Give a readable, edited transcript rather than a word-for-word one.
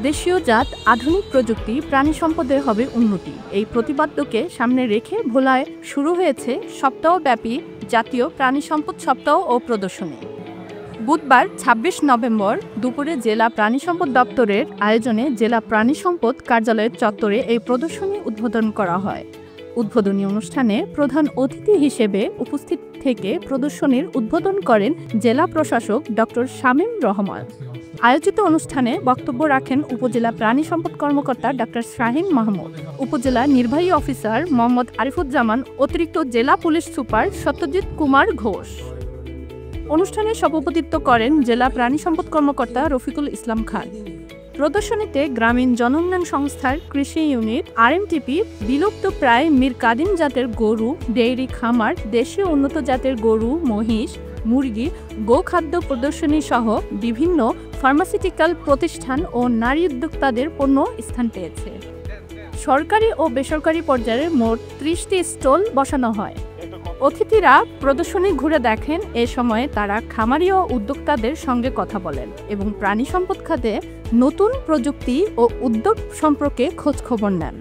দেশীয় জাত, আধুনিক প্রযুক্তি, প্রাণী সম্পদে হবে উন্নতি, এই প্রতিপাদ্যকে সামনে রেখে ভোলায় শুরু হয়েছে সপ্তাহব্যাপী জাতীয় প্রাণী সম্পদ সপ্তাহ ও প্রদর্শনী। বুধবার ২৬ নভেম্বর দুপুরে জেলা প্রাণী সম্পদ দপ্তরের আয়োজনে জেলা প্রাণী সম্পদ কার্যালয়ের চত্বরে এই প্রদর্শনী উদ্বোধন করা হয়। উদ্বোধনী অনুষ্ঠানে প্রধান অতিথি হিসেবে উপস্থিত থেকে প্রদর্শনীর উদ্বোধন করেন জেলা প্রশাসক ডক্টর শামীম রহমান। আয়োজিত অনুষ্ঠানে বক্তব্য রাখেন উপজেলা প্রাণী সম্পদ কর্মকর্তা ডাক্তার শাহীন মাহমুদ, উপজেলা নির্বাহী অফিসার মোহাম্মদ আরিফুজ্জামান, অতিরিক্ত জেলা পুলিশ সুপার সত্যজিৎ কুমার ঘোষ। অনুষ্ঠানে সভাপতিত্ব করেন জেলা প্রাণী সম্পদ কর্মকর্তা রফিকুল ইসলাম খান। প্রদর্শনীতে গ্রামীণ জনোন্নয়ন সংস্থার কৃষি ইউনিট, আরএমটিপি, বিলুপ্ত প্রায় মীর কাদিম জাতের গরু, ডেইরি খামার, দেশীয় উন্নত জাতের গরু, মহিষ, মুরগি, গোখাদ্য প্রদর্শনী সহ বিভিন্ন ফার্মাসিউটিক্যাল প্রতিষ্ঠান ও নারী উদ্যোক্তাদের পণ্য স্থান পেয়েছে। সরকারি ও বেসরকারি পর্যায়ে মোট ৩০টি স্টল বসানো হয়। অতিথিরা প্রদর্শনী ঘুরে দেখেন। এ সময়ে তারা খামারি ও উদ্যোক্তাদের সঙ্গে কথা বলেন এবং প্রাণী সম্পদ খাতে নতুন প্রযুক্তি ও উদ্যোগ সম্পর্কে খোঁজখবর নেন।